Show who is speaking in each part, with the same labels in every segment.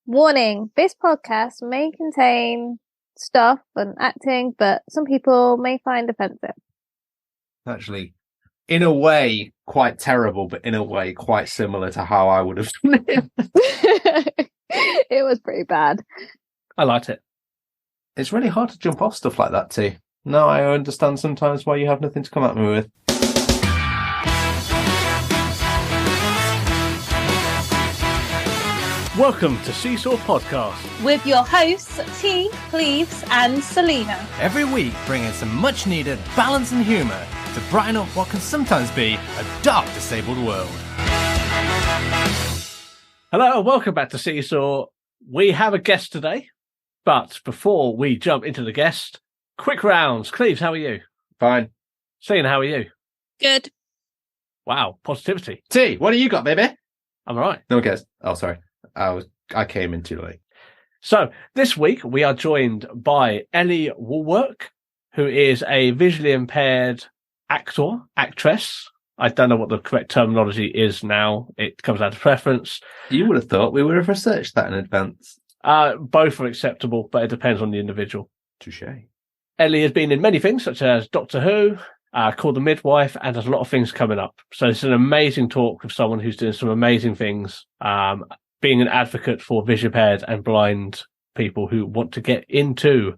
Speaker 1: Warning, this podcast may contain stuff and acting, but some people may find offensive.
Speaker 2: Actually, in a way, quite terrible, but in a way, quite similar to how I would have done it.
Speaker 1: It was pretty bad.
Speaker 3: I liked it.
Speaker 2: It's really hard to jump off stuff like that, too. Now I understand sometimes why you have nothing to come at me with.
Speaker 3: Welcome to Seesaw Podcast.
Speaker 4: With your hosts, T, Cleaves and Selina.
Speaker 5: Every week, bringing some much-needed balance and humour to brighten up what can sometimes be a dark, disabled world.
Speaker 3: Hello and welcome back to Seesaw. We have a guest today, but before we jump into the guest, quick rounds. Cleaves, how are you?
Speaker 2: Fine.
Speaker 3: Selina, how are you?
Speaker 4: Good.
Speaker 3: Wow, positivity.
Speaker 2: T, what do you got, baby?
Speaker 3: I'm all right.
Speaker 2: No one cares. Oh, sorry. I came in too late.
Speaker 3: So this week we are joined by Ellie Wallwork, who is a visually impaired actress. I don't know what the correct terminology is now. It comes out of preference.
Speaker 2: You would have thought we would have researched that in advance.
Speaker 3: Both are acceptable, but it depends on the individual.
Speaker 2: Touché.
Speaker 3: Ellie has been in many things, such as Doctor Who, called The Midwife, and has a lot of things coming up. So it's an amazing talk with someone who's doing some amazing things, being an advocate for visually impaired and blind people who want to get into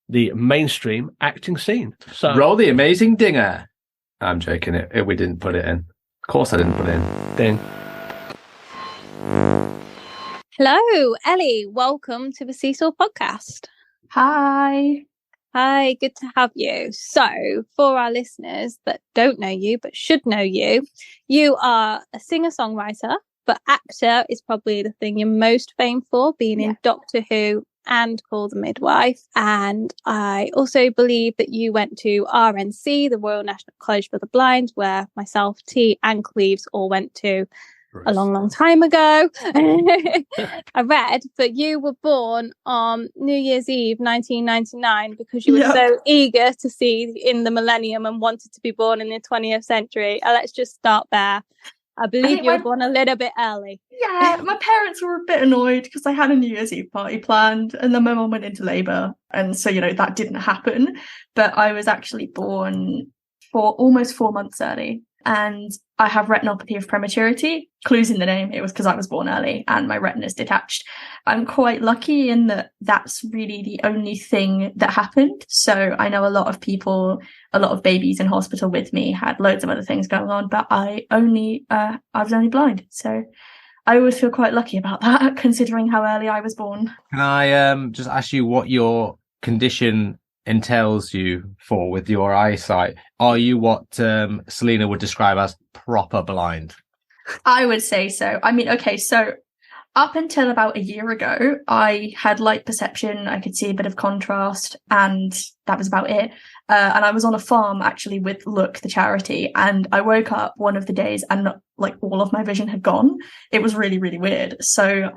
Speaker 3: the mainstream acting scene. So
Speaker 2: Roll the amazing dinger. I'm joking. We didn't put it in. Of course I didn't put it in.
Speaker 3: Ding.
Speaker 4: Hello, Ellie. Welcome to the Seesaw Podcast.
Speaker 1: Hi.
Speaker 4: Hi, good to have you. So, for our listeners that don't know you but should know you, you are a singer-songwriter, but actor is probably the thing you're most famed for, being in Doctor Who and Called the Midwife. And I also believe that you went to RNC, the Royal National College for the Blind, where myself, T, and Cleaves all went to a long time ago. I read that you were born on New Year's Eve 1999 because you were so eager to see in the millennium and wanted to be born in the 20th century. Let's just start there. I believe you were born a little bit early.
Speaker 6: Yeah, my parents were a bit annoyed because I had a New Year's Eve party planned and then my mum went into labour. And so, that didn't happen. But I was actually born for almost 4 months early. And I have retinopathy of prematurity. Clues in the name. It was because I was born early and my retina's detached. I'm quite lucky in that that's really the only thing that happened. So I know a lot of people, a lot of babies in hospital with me had loads of other things going on, but I was only blind. So I always feel quite lucky about that, considering how early I was born.
Speaker 2: Can I just ask you what your condition entails you for with your eyesight? Are you what Selina would describe as proper blind?
Speaker 6: I would say so. I mean, okay, so up until about a year ago, I had light perception. I could see a bit of contrast, and that was about it. And I was on a farm actually with Look, the charity, and I woke up one of the days and all of my vision had gone. It was really, really weird. So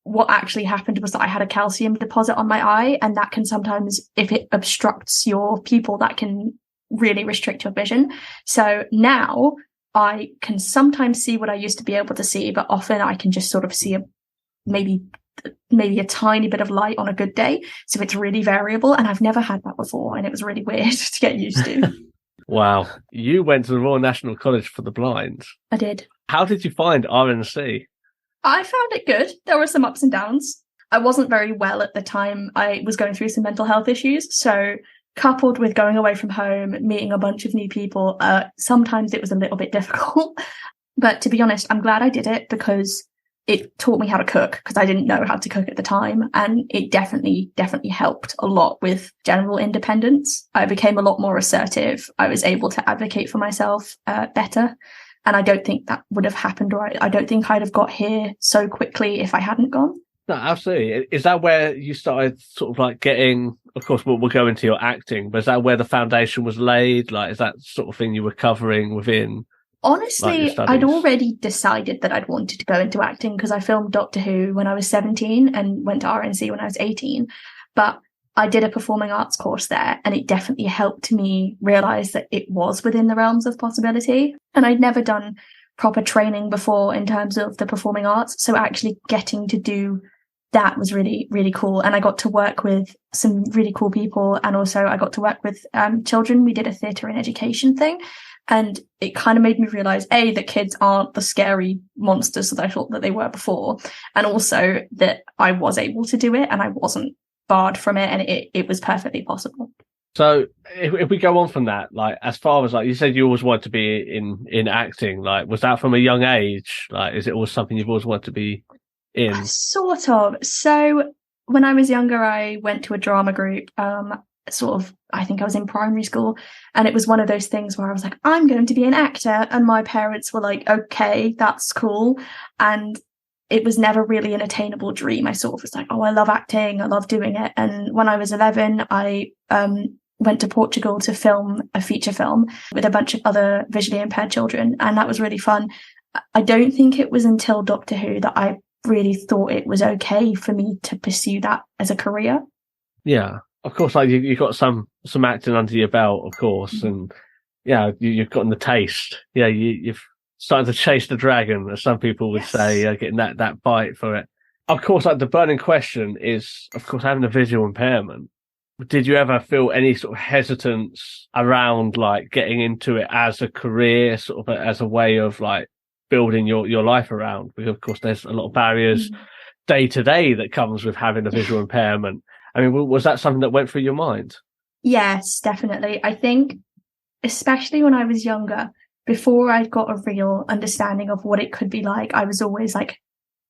Speaker 6: what actually happened was that I had a calcium deposit on my eye, and that can sometimes, if it obstructs your pupil, that can really restrict your vision. So now I can sometimes see what I used to be able to see, but often I can just sort of see maybe a tiny bit of light on a good day. So it's really variable, and I've never had that before, and it was really weird to get used to.
Speaker 3: Wow. You went to the Royal National College for the Blind.
Speaker 6: I did.
Speaker 3: How did you find RNC?
Speaker 6: I found it good. There were some ups and downs. I wasn't very well at the time. I was going through some mental health issues. So coupled with going away from home, meeting a bunch of new people, sometimes it was a little bit difficult. But to be honest, I'm glad I did it because it taught me how to cook, because I didn't know how to cook at the time. And it definitely helped a lot with general independence. I became a lot more assertive. I was able to advocate for myself better. And I don't think that would have happened, or I don't think I'd have got here so quickly if I hadn't gone.
Speaker 3: No, absolutely. Is that where you started sort of getting, of course, we'll go into your acting, but is that where the foundation was laid? Is that sort of thing you were covering within?
Speaker 6: Honestly, I'd already decided that I'd wanted to go into acting because I filmed Doctor Who when I was 17 and went to RNC when I was 18. But I did a performing arts course there, and it definitely helped me realise that it was within the realms of possibility. And I'd never done proper training before in terms of the performing arts. So actually getting to do that was really, really cool. And I got to work with some really cool people. And also I got to work with children. We did a theatre and education thing. And it kind of made me realize, A, that kids aren't the scary monsters that I thought that they were before. And also that I was able to do it and I wasn't barred from it. And it was perfectly possible.
Speaker 3: So if we go on from that, like, as far as, like, you said you always wanted to be in acting, like, was that from a young age? Like, is it always something you've always wanted to be in?
Speaker 6: Sort of. So when I was younger, I went to a drama group, I think I was in primary school, and it was one of those things where I was like, I'm going to be an actor. And my parents were like, okay, that's cool. And it was never really an attainable dream. I sort of was like, oh, I love acting. I love doing it. And when I was 11, I went to Portugal to film a feature film with a bunch of other visually impaired children. And that was really fun. I don't think it was until Doctor Who that I really thought it was okay for me to pursue that as a career.
Speaker 3: Yeah, of course, like, you've got some acting under your belt, of course. And yeah, you've gotten the taste. Yeah, you've started to chase the dragon, as some people would say, getting that bite for it. Of course, like, the burning question is, of course, having a visual impairment. Did you ever feel any sort of hesitance around, like, getting into it as a career, sort of as a way of, like, building your life around? Because, of course, there's a lot of barriers day to day that comes with having a visual impairment. I mean, was that something that went through your mind?
Speaker 6: Yes, definitely. I think, especially when I was younger, before I'd got a real understanding of what it could be like, I was always, like,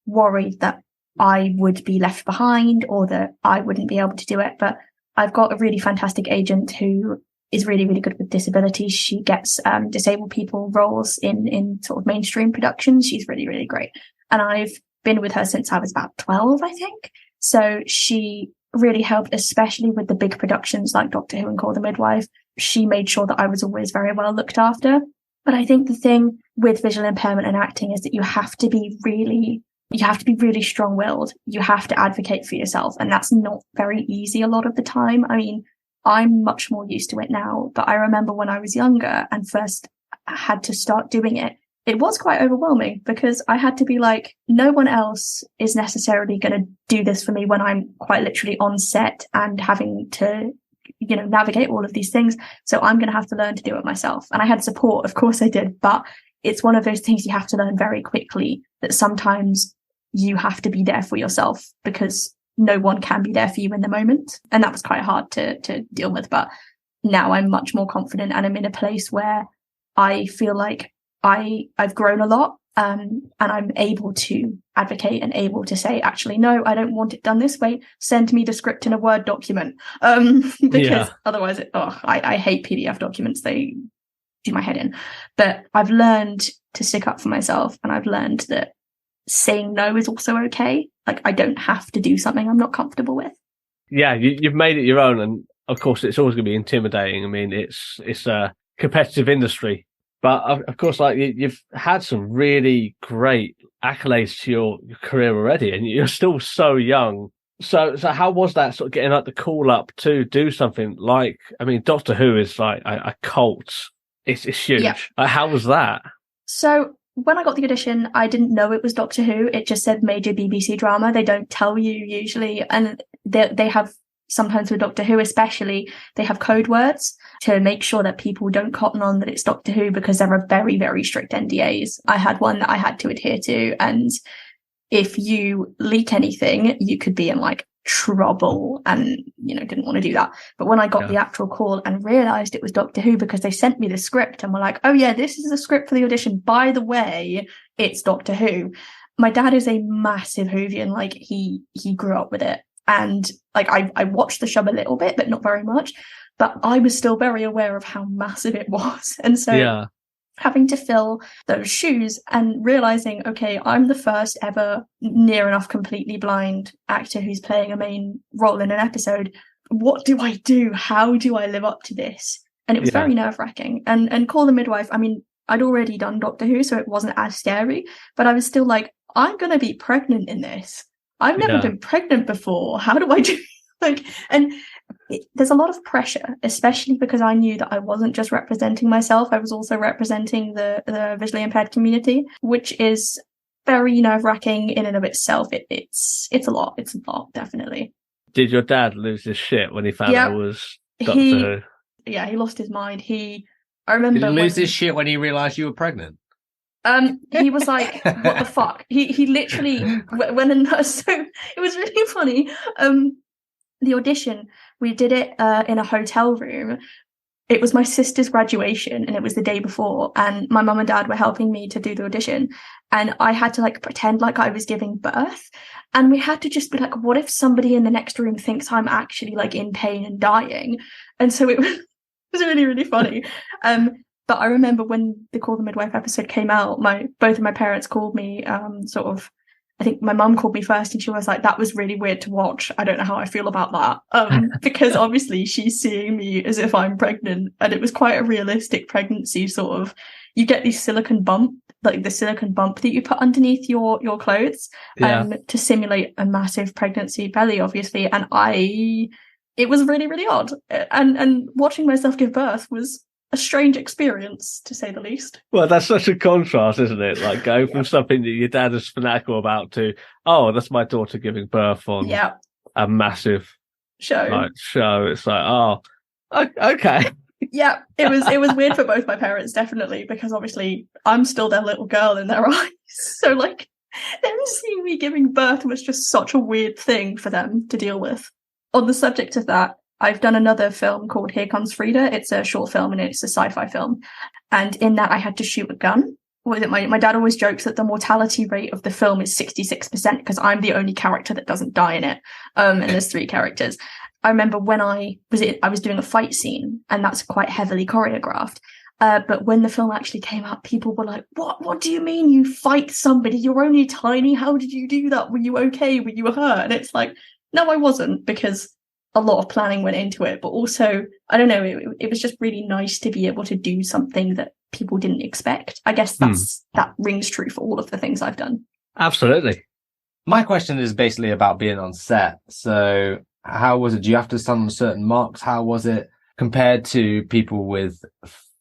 Speaker 6: worried that I would be left behind or that I wouldn't be able to do it. But I've got a really fantastic agent who is really, really good with disabilities. She gets disabled people roles in sort of mainstream productions. She's really, really great. And I've been with her since I was about 12, I think. So she really helped, especially with the big productions like Doctor Who and Call the Midwife. She made sure that I was always very well looked after. But I think the thing with visual impairment and acting is that you have to be really strong-willed. You have to advocate for yourself. And that's not very easy a lot of the time. I mean, I'm much more used to it now, but I remember when I was younger and first had to start doing it, it was quite overwhelming because I had to be like, no one else is necessarily going to do this for me when I'm quite literally on set and having to, navigate all of these things. So I'm going to have to learn to do it myself. And I had support, of course I did, but it's one of those things you have to learn very quickly, that sometimes you have to be there for yourself because no one can be there for you in the moment. And that was quite hard to deal with. But now I'm much more confident and I'm in a place where I feel like I've grown a lot, and I'm able to advocate and able to say, actually, no, I don't want it done this way. Send me the script in a Word document. Because otherwise, I hate PDF documents. They do my head in. But I've learned to stick up for myself, and I've learned that saying no is also okay. Like, I don't have to do something I'm not comfortable with.
Speaker 3: Yeah, you've made it your own, and of course, it's always going to be intimidating. I mean, it's a competitive industry. But of course, like, you've had some really great accolades to your career already, and you're still so young. So how was that, sort of getting like the call up to do something like, I mean, Doctor Who is like a cult. It's huge. Yeah. Like, how was that?
Speaker 6: So when I got the audition, I didn't know it was Doctor Who. It just said major BBC drama. They don't tell you usually, and they have. Sometimes with Doctor Who especially, they have code words to make sure that people don't cotton on that it's Doctor Who, because there are very, very strict NDAs. I had one that I had to adhere to, and if you leak anything, you could be in like trouble, and didn't want to do that. But when I got the actual call and realized it was Doctor Who, because they sent me the script and were like, oh yeah, this is the script for the audition, by the way, it's Doctor Who. My dad is a massive Whovian, like he grew up with it. And like I watched the show a little bit, but not very much. But I was still very aware of how massive it was. And so having to fill those shoes and realizing, okay, I'm the first ever near enough completely blind actor who's playing a main role in an episode. What do I do? How do I live up to this? And it was very nerve-wracking. And Call the Midwife, I mean, I'd already done Doctor Who, so it wasn't as scary. But I was still like, I'm going to be pregnant in this. I've never been pregnant before. How do I do there's a lot of pressure, especially because I knew that I wasn't just representing myself. I was also representing the visually impaired community, which is very nerve-wracking in and of itself. It's a lot. It's a lot, definitely.
Speaker 3: Did your dad lose his shit when he found out it was Doctor Who?
Speaker 6: Yeah, he lost his mind. I remember.
Speaker 2: Did he lose his shit when he realised you were pregnant?
Speaker 6: He was like, what the fuck? He literally went and so it was really funny. The audition, we did it in a hotel room. It was my sister's graduation and it was the day before, and my mum and dad were helping me to do the audition, and I had to like pretend like I was giving birth, and we had to just be like, what if somebody in the next room thinks I'm actually like in pain and dying? And so it was really, really funny. But I remember when the Call the Midwife episode came out, both of my parents called me, I think my mum called me first and she was like, that was really weird to watch. I don't know how I feel about that. Because obviously she's seeing me as if I'm pregnant, and it was quite a realistic pregnancy sort of. You get these silicone bump, like the silicone bump that you put underneath your clothes to simulate a massive pregnancy belly, obviously. And it was really, really odd. And watching myself give birth was a strange experience, to say the least.
Speaker 3: Well, that's such a contrast, isn't it? Like going from something that your dad is fanatical about to, oh, that's my daughter giving birth on a massive
Speaker 6: show.
Speaker 3: It's like, oh, okay.
Speaker 6: Yeah, it was weird for both my parents, definitely, because obviously I'm still their little girl in their eyes. So like them seeing me giving birth was just such a weird thing for them to deal with. On the subject of that, I've done another film called Here Comes Frida. It's a short film and it's a sci-fi film. And in that I had to shoot a gun. My dad always jokes that the mortality rate of the film is 66% because I'm the only character that doesn't die in it. And there's 3 characters. I remember when I was doing a fight scene, and that's quite heavily choreographed. But when the film actually came out, people were like, what do you mean you fight somebody? You're only tiny. How did you do that? Were you okay? Were you hurt? And it's like, no, I wasn't, because a lot of planning went into it, but also, I don't know, it was just really nice to be able to do something that people didn't expect. I guess that rings true for all of the things I've done.
Speaker 3: Absolutely.
Speaker 2: My question is basically about being on set. So how was it? Do you have to stand on certain marks? How was it compared to people with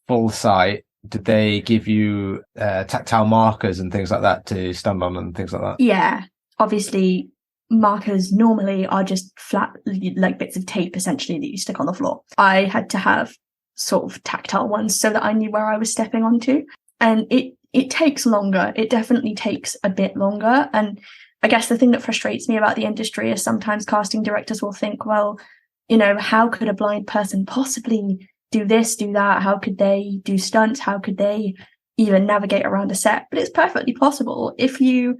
Speaker 2: full sight? Did they give you tactile markers and things like that to stand on and things like that?
Speaker 6: Yeah, obviously markers normally are just flat, like bits of tape essentially that you stick on the floor. I had to have sort of tactile ones so that I knew where I was stepping onto. And it takes longer. It definitely takes a bit longer. And I guess the thing that frustrates me about the industry is sometimes casting directors will think, well, how could a blind person possibly do this, do that? How could they do stunts? How could they even navigate around a set? But it's perfectly possible. If you,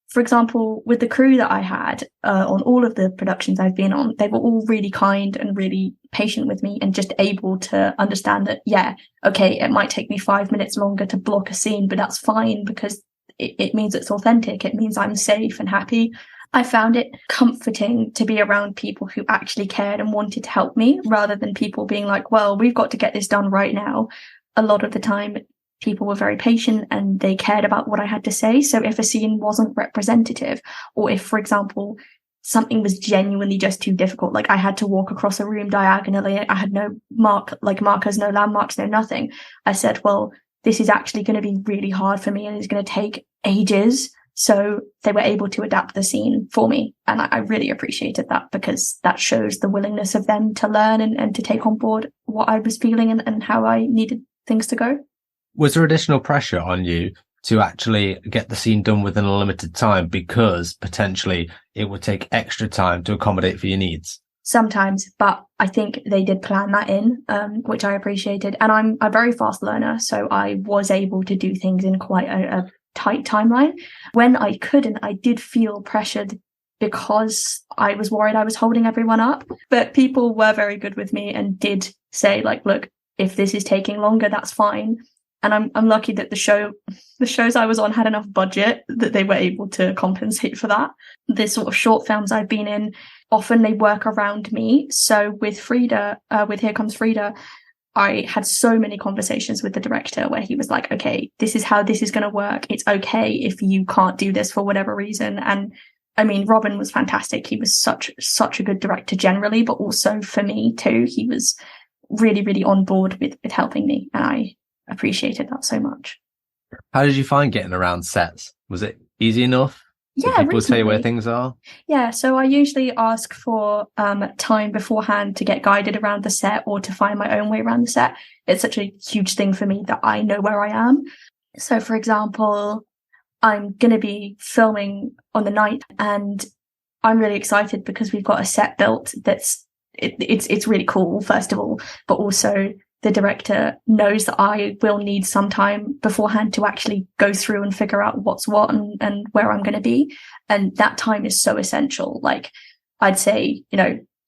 Speaker 6: for example, with the crew that I had on all of the productions I've been on, they were all really kind and really patient with me and just able to understand that, yeah, okay, it might take me 5 minutes longer to block a scene, but that's fine because it means it's authentic. It means I'm safe and happy. I found it comforting to be around people who actually cared and wanted to help me rather than people being like, well, we've got to get this done right now. A lot of the time, people were very patient and they cared about what I had to say. So if a scene wasn't representative, or if, for example, something was genuinely just too difficult, like I had to walk across a room diagonally, I had no markers, no landmarks, no nothing. I said, well, this is actually going to be really hard for me and it's going to take ages. So they were able to adapt the scene for me. And I really appreciated that because that shows the willingness of them to learn and to take on board what I was feeling and how I needed things to go.
Speaker 2: Was there additional pressure on you to actually get the scene done within a limited time because potentially it would take extra time to accommodate for your needs?
Speaker 6: Sometimes, but I think they did plan that in, which I appreciated. And I'm a very fast learner, so I was able to do things in quite a tight timeline. When I couldn't, I did feel pressured because I was worried I was holding everyone up. But people were very good with me and did say, like, look, if this is taking longer, that's fine. And I'm lucky that the shows I was on had enough budget that they were able to compensate for that. The sort of short films I've been in, often they work around me. So with Frida, with Here Comes Frida, I had so many conversations with the director where he was like, okay, this is how this is going to work. It's okay if you can't do this for whatever reason. And I mean, Robin was fantastic. He was such a good director generally, but also for me too. He was really, really on board with helping me. And I appreciated that so much.
Speaker 2: How did you find getting around sets? Was it easy enough? Do
Speaker 6: Yeah,
Speaker 2: people tell you where
Speaker 6: reasonably.
Speaker 2: things are?
Speaker 6: Yeah, so I usually ask for time beforehand to get guided around the set or to find my own way around the set. It's such a huge thing for me that I know where I am. So, for example, I'm going to be filming on the night, and I'm really excited because we've got a set built it's really cool, first of all, but also the director knows that I will need some time beforehand to actually go through and figure out what's what and where I'm going to be. And that time is so essential. Like, I'd say,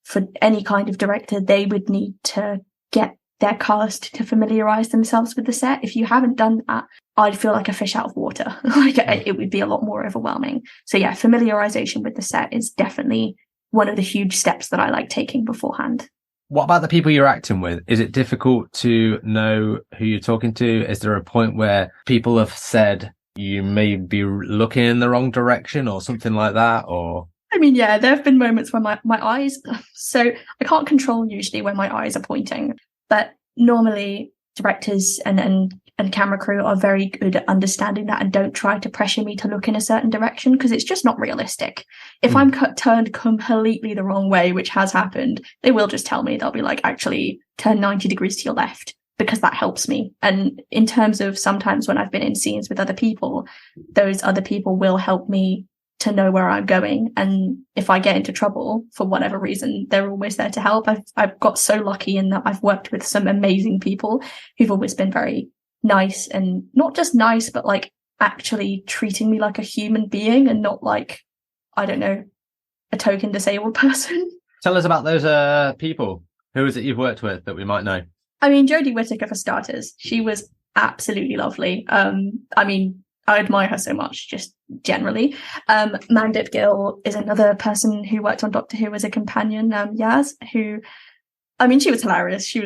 Speaker 6: for any kind of director, they would need to get their cast to familiarize themselves with the set. If you haven't done that, I'd feel like a fish out of water. It would be a lot more overwhelming. So yeah, familiarization with the set is definitely one of the huge steps that I like taking beforehand.
Speaker 2: What about the people you're acting with? Is it difficult to know who you're talking to? Is there a point where people have said you may be looking in the wrong direction or something like that? Or
Speaker 6: I mean, yeah, there have been moments where my eyes, so I can't control usually when my eyes are pointing, but normally directors and camera crew are very good at understanding that and don't try to pressure me to look in a certain direction because it's just not realistic. If I'm turned completely the wrong way, which has happened, they will just tell me. They'll be like, actually turn 90 degrees to your left, because that helps me. And in terms of sometimes when I've been in scenes with other people, those other people will help me to know where I'm going. And if I get into trouble for whatever reason, they're always there to help. I've got so lucky in that I've worked with some amazing people who've always been very nice, and not just nice, but like actually treating me like a human being and not like, I don't know, a token disabled person.
Speaker 2: Tell us about those people. Who is it you've worked with that we might know?
Speaker 6: I mean, Jodie Whittaker for starters. She was absolutely lovely. I mean, I admire her so much, just generally. Mandip Gill is another person who worked on Doctor Who as a companion. Yaz, who, I mean, she was hilarious. She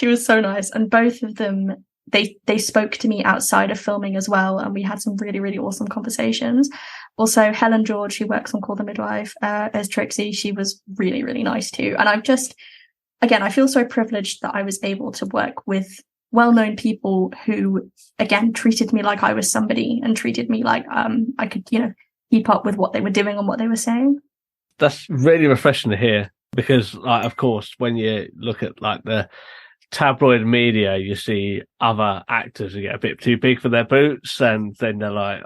Speaker 6: was so nice, and both of them, they spoke to me outside of filming as well, and we had some really, really awesome conversations. Also, Helen George, who works on Call the Midwife as Trixie, she was really, really nice too. And I feel so privileged that I was able to work with well-known people who, again, treated me like I was somebody and treated me like I could, keep up with what they were doing and what they were saying.
Speaker 3: That's really refreshing to hear, because, like, of course, when you look at like the tabloid media, you see other actors who get a bit too big for their boots, and then they're like,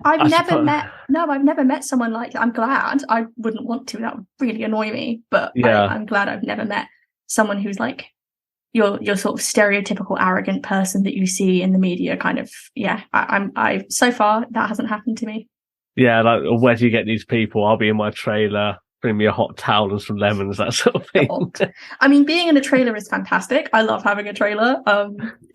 Speaker 6: I've never met someone like that. I'm glad. I wouldn't want to. That would really annoy me. But yeah. I'm glad I've never met someone who's like your sort of stereotypical arrogant person that you see in the media. Kind of, yeah. I so far that hasn't happened to me.
Speaker 3: Yeah, like, where do you get these people? I'll be in my trailer. Bring me a hot towel and some lemons, that sort of thing.
Speaker 6: I mean, being in a trailer is fantastic. I love having a trailer.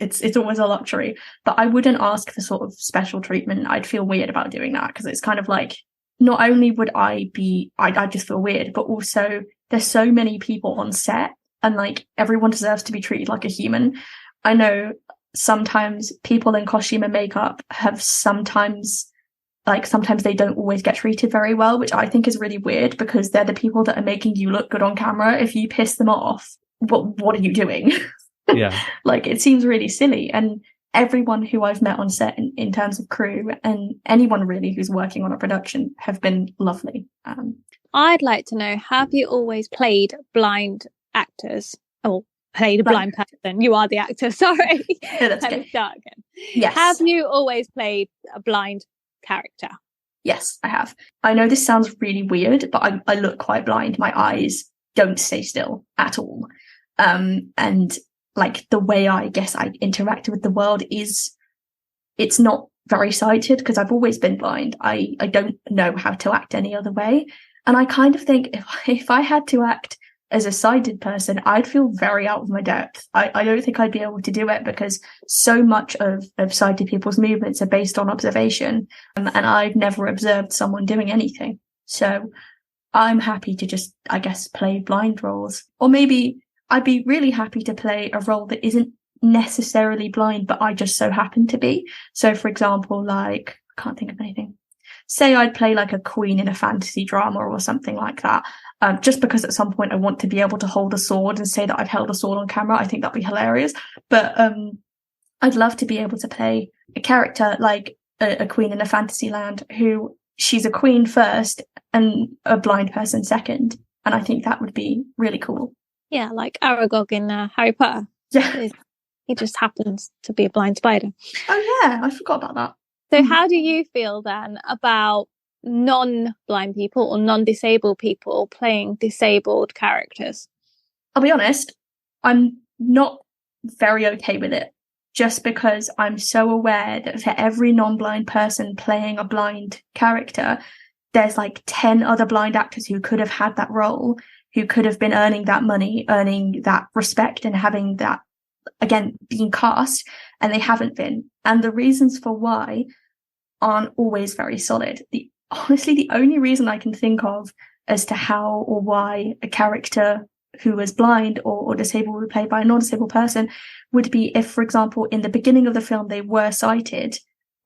Speaker 6: It's always a luxury, but I wouldn't ask for sort of special treatment. I'd feel weird about doing that, because it's kind of like, not only would I just feel weird, but also there's so many people on set, and like everyone deserves to be treated like a human. I know sometimes people in costume and makeup have sometimes they don't always get treated very well, which I think is really weird, because they're the people that are making you look good on camera. If you piss them off, what are you doing?
Speaker 3: Yeah.
Speaker 6: Like, it seems really silly. And everyone who I've met on set in terms of crew, and anyone really who's working on a production, have been lovely.
Speaker 4: I'd like to know, have you always played blind actors? Or played a blind person? You are the actor, sorry.
Speaker 6: No, that's okay.
Speaker 4: Start again.
Speaker 6: Yes.
Speaker 4: Have you always played a blind character?
Speaker 6: Yes, I have. I know this sounds really weird, but I look quite blind. My eyes don't stay still at all. And like the way I guess I interact with the world it's not very sighted, because I've always been blind. I don't know how to act any other way. And I kind of think if I had to act as a sighted person, I'd feel very out of my depth. I don't think I'd be able to do it, because so much of sighted people's movements are based on observation, and I've never observed someone doing anything. So I'm happy to just, I guess, play blind roles. Or maybe I'd be really happy to play a role that isn't necessarily blind, but I just so happen to be. So for example, like, I can't think of anything. Say I'd play like a queen in a fantasy drama or something like that. Just because at some point I want to be able to hold a sword and say that I've held a sword on camera. I think that'd be hilarious. But I'd love to be able to play a character like a queen in a fantasy land who she's a queen first and a blind person second. And I think that would be really cool.
Speaker 4: Yeah, like Aragog in Harry Potter.
Speaker 6: Yeah.
Speaker 4: He just happens to be a blind spider.
Speaker 6: Oh, yeah, I forgot about that.
Speaker 4: So how do you feel then about non-blind people or non-disabled people playing disabled characters?
Speaker 6: I'll be honest, I'm not very okay with it, just because I'm so aware that for every non-blind person playing a blind character, there's like 10 other blind actors who could have had that role, who could have been earning that money, earning that respect, and having that, again, being cast, and they haven't been. And the reasons for why aren't always very solid. Honestly, the only reason I can think of as to how or why a character who was blind or disabled would be played by a non-disabled person would be if, for example, in the beginning of the film, they were sighted,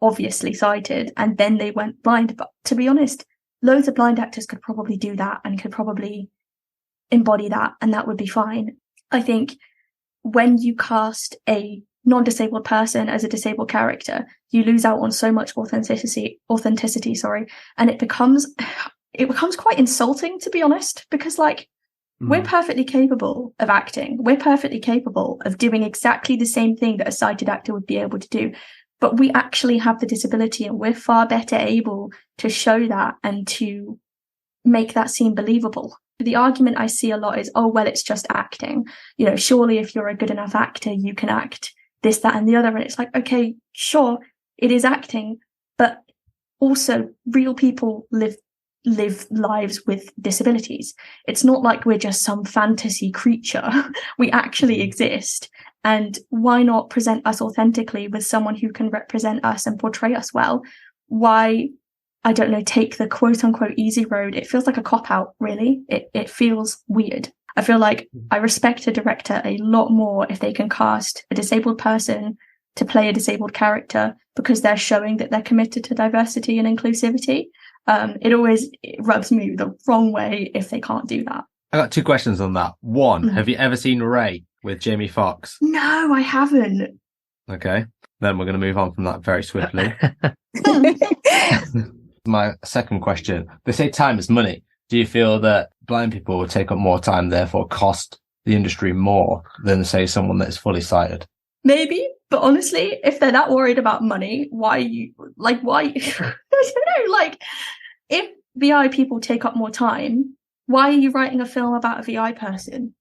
Speaker 6: obviously sighted, and then they went blind. But to be honest, loads of blind actors could probably do that and could probably embody that, and that would be fine. I think when you cast a non-disabled person as a disabled character, you lose out on so much authenticity, and it becomes quite insulting, to be honest, because like, we're perfectly capable of acting. We're perfectly capable of doing exactly the same thing that a sighted actor would be able to do. But we actually have the disability, and we're far better able to show that and to make that seem believable. The argument I see a lot is, oh, well, it's just acting. You know, surely if you're a good enough actor, you can act this, that, and the other. And it's like, okay, sure, it is acting, but also real people live lives with disabilities. It's not like we're just some fantasy creature. We actually exist. And why not present us authentically with someone who can represent us and portray us well? Why, I don't know, take the quote unquote easy road? It feels like a cop out, really. It feels weird. I feel like I respect a director a lot more if they can cast a disabled person to play a disabled character, because they're showing that they're committed to diversity and inclusivity. It rubs me the wrong way if they can't do that.
Speaker 2: I got two questions on that. One, have you ever seen Ray with Jamie Foxx?
Speaker 6: No, I haven't.
Speaker 2: Okay, then we're going to move on from that very swiftly. My second question, they say time is money. Do you feel that blind people will take up more time, therefore cost the industry more than, say, someone that's fully sighted?
Speaker 6: Maybe, but honestly, if they're that worried about money, why? I don't know, like, if VI people take up more time, why are you writing a film about a VI person?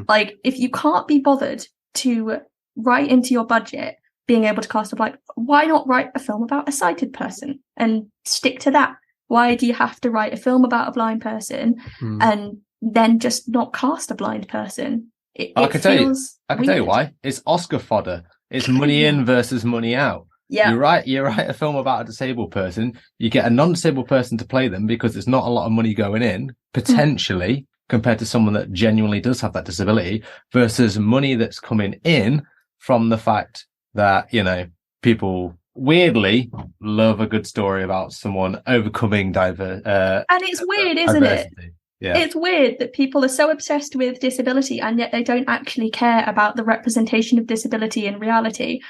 Speaker 6: Like, if you can't be bothered to write into your budget being able to cast a blind, why not write a film about a sighted person and stick to that? Why do you have to write a film about a blind person and then just not cast a blind person?
Speaker 2: I can tell you why. It's Oscar fodder. It's money in versus money out.
Speaker 6: Yeah.
Speaker 2: You write a film about a disabled person, you get a non-disabled person to play them because there's not a lot of money going in, potentially, compared to someone that genuinely does have that disability, versus money that's coming in from the fact that, you know, people weirdly love a good story about someone overcoming
Speaker 6: and it's weird, isn't
Speaker 2: diversity.
Speaker 6: it?
Speaker 2: Yeah.
Speaker 6: It's weird that people are so obsessed with disability and yet they don't actually care about the representation of disability in reality.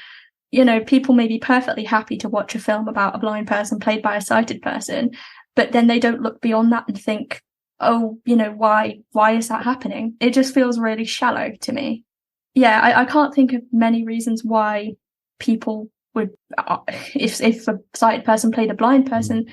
Speaker 6: You know, people may be perfectly happy to watch a film about a blind person played by a sighted person, but then they don't look beyond that and think, oh, you know, why is that happening? It just feels really shallow to me. Yeah, I can't think of many reasons why people would, if a sighted person played a blind person,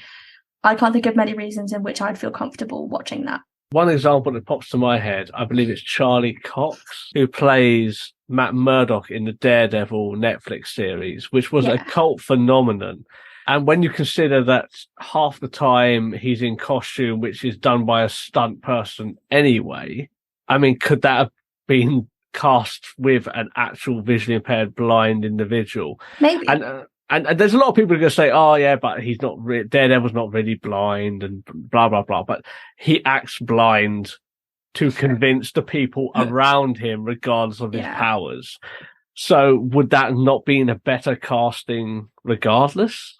Speaker 6: I can't think of many reasons in which I'd feel comfortable watching that.
Speaker 3: One example that pops to my head, I believe it's Charlie Cox, who plays Matt Murdock in the Daredevil Netflix series, which was a cult phenomenon. And when you consider that half the time he's in costume, which is done by a stunt person anyway, I mean, could that have been cast with an actual visually impaired blind individual?
Speaker 6: Maybe.
Speaker 3: And there's a lot of people who are going to say, oh, yeah, but he's not Daredevil's not really blind and blah, blah, blah. But he acts blind to convince the people around him, regardless of his powers. So would that not be in a better casting regardless?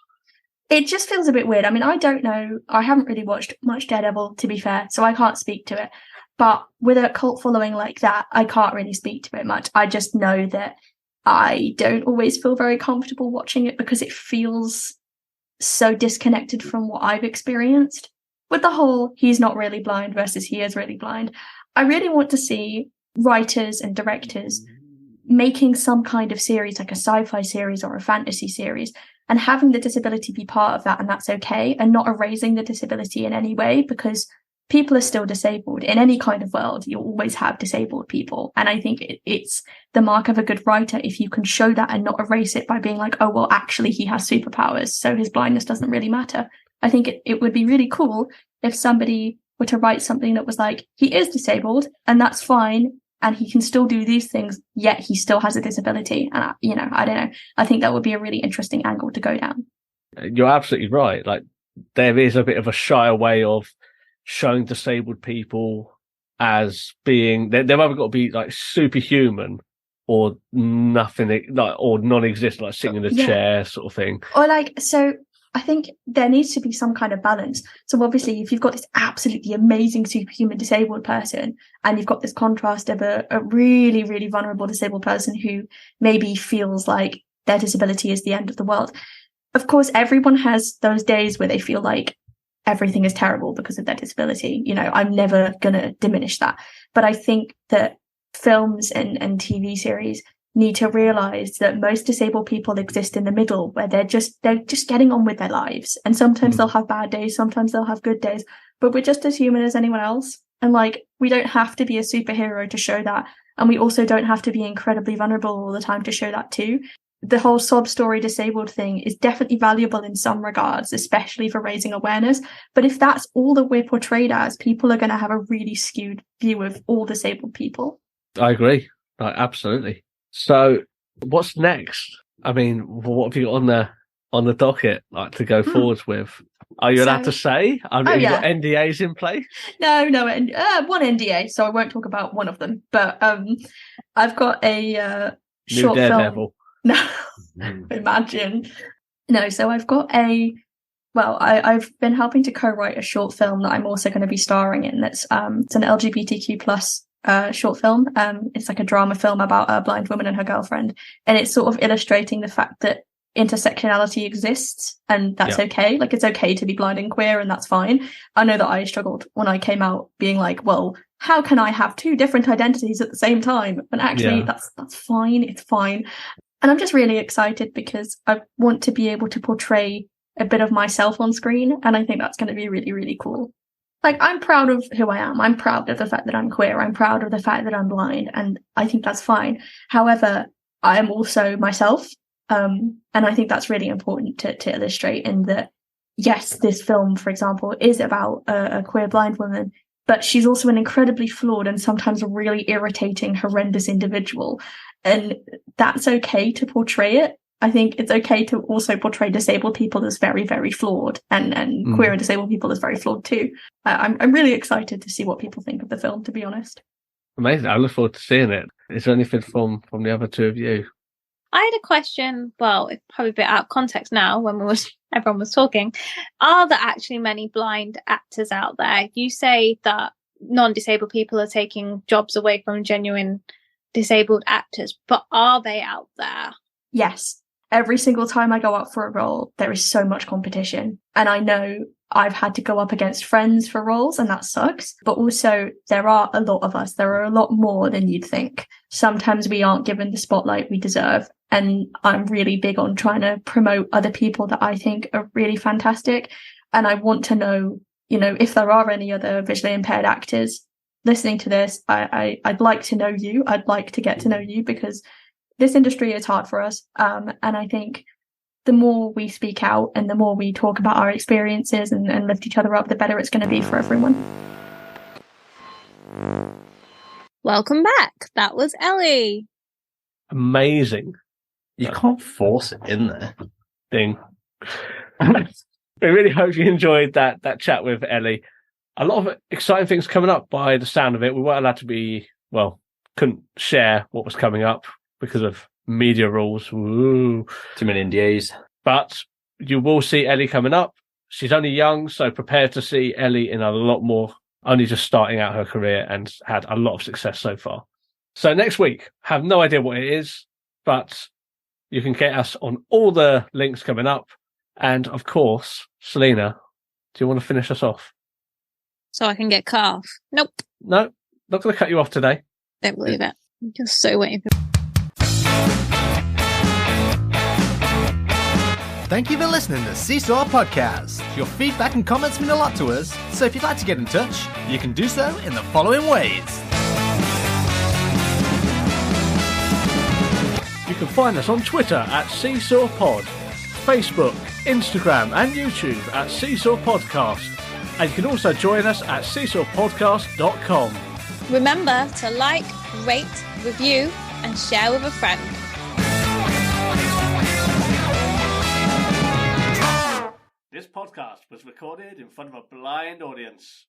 Speaker 6: It just feels a bit weird. I mean, I don't know. I haven't really watched much Daredevil, to be fair, so I can't speak to it. But with a cult following like that, I can't really speak to it much. I just know that I don't always feel very comfortable watching it because it feels so disconnected from what I've experienced. With the whole he's not really blind versus he is really blind, I really want to see writers and directors making some kind of series, like a sci-fi series or a fantasy series, and having the disability be part of that, and that's okay, and not erasing the disability in any way, because people are still disabled. In any kind of world, you'll always have disabled people. And I think it's the mark of a good writer if you can show that and not erase it by being like, oh, well, actually, he has superpowers, so his blindness doesn't really matter. I think it would be really cool if somebody were to write something that was like, he is disabled, and that's fine, and he can still do these things, yet he still has a disability. And, I don't know. I think that would be a really interesting angle to go down.
Speaker 3: You're absolutely right. Like, there is a bit of a shy way of showing disabled people as being, they've either got to be like superhuman or nothing, like, or non-existent, like sitting in a chair sort of thing.
Speaker 6: Or like, so I think there needs to be some kind of balance. So obviously, if you've got this absolutely amazing superhuman disabled person, and you've got this contrast of a really, really vulnerable disabled person who maybe feels like their disability is the end of the world. Of course, everyone has those days where they feel like everything is terrible because of their disability. I'm never going to diminish that. But I think that films and TV series need to realize that most disabled people exist in the middle, where they're just getting on with their lives. And sometimes they'll have bad days, sometimes they'll have good days, but we're just as human as anyone else. And like, we don't have to be a superhero to show that. And we also don't have to be incredibly vulnerable all the time to show that too. The whole sob story disabled thing is definitely valuable in some regards, especially for raising awareness. But if that's all that we're portrayed as, people are going to have a really skewed view of all disabled people.
Speaker 3: I agree. Absolutely. So what's next? I mean, what have you got on the docket, like, to go forwards with? Are you allowed to say? Have you got NDAs in place?
Speaker 6: No, one NDA, so I won't talk about one of them. But I've got a short film. No, imagine. No, so I've got I've been helping to co-write a short film that I'm also going to be starring in. It's an LGBTQ plus short film. It's like a drama film about a blind woman and her girlfriend, and it's sort of illustrating the fact that intersectionality exists, and that's okay. Like, it's okay to be blind and queer, and that's fine. I know that I struggled when I came out, being like, well, how can I have two different identities at the same time? And actually, that's fine. It's fine. And I'm just really excited because I want to be able to portray a bit of myself on screen, and I think that's going to be really, really cool. Like, I'm proud of who I am. I'm proud of the fact that I'm queer. I'm proud of the fact that I'm blind, and I think that's fine. However, I am also myself, and I think that's really important to illustrate, in that, yes, this film, for example, is about a queer blind woman, but she's also an incredibly flawed and sometimes a really irritating, horrendous individual. And that's okay to portray it. I think it's okay to also portray disabled people as very, very flawed, and queer and disabled people as very flawed too. I'm really excited to see what people think of the film, to be honest.
Speaker 3: Amazing. I look forward to seeing it. Is there anything from the other two of you?
Speaker 4: I had a question. Well, it's probably a bit out of context now when everyone was talking. Are there actually many blind actors out there? You say that non-disabled people are taking jobs away from genuine disabled actors, but are they out there?
Speaker 6: Yes. Every single time I go up for a role, there is so much competition. And I know I've had to go up against friends for roles, and that sucks. But also, there are a lot of us. There are a lot more than you'd think. Sometimes we aren't given the spotlight we deserve. And I'm really big on trying to promote other people that I think are really fantastic. And I want to know, if there are any other visually impaired actors listening to this, I'd like to know you. I'd like to get to know you, because this industry is hard for us. And I think the more we speak out and the more we talk about our experiences and lift each other up, the better it's going to be for everyone.
Speaker 4: Welcome back. That was Ellie.
Speaker 3: Amazing.
Speaker 2: You can't force it in there.
Speaker 3: Ding. I really hope you enjoyed that chat with Ellie. A lot of exciting things coming up by the sound of it. We weren't allowed to couldn't share what was coming up because of media rules. Ooh.
Speaker 2: Too many NDAs.
Speaker 3: But you will see Ellie coming up. She's only young, so prepare to see Ellie in a lot more, only just starting out her career, and had a lot of success so far. So next week, have no idea what it is, but you can get us on all the links coming up. And of course, Selina, do you want to finish us off?
Speaker 4: So I can get cut off. Nope.
Speaker 3: No, not going to cut you off today.
Speaker 4: Don't believe it. I'm just so waiting for.
Speaker 5: Thank you for listening to Seesaw Podcast. Your feedback and comments mean a lot to us, so if you'd like to get in touch, you can do so in the following ways.
Speaker 3: You can find us on Twitter at Seesaw Pod, Facebook, Instagram and YouTube at Seesaw Podcast. And you can also join us at seesawpodcast.com.
Speaker 4: Remember to like, rate, review, and share with a friend.
Speaker 3: This podcast was recorded in front of a blind audience.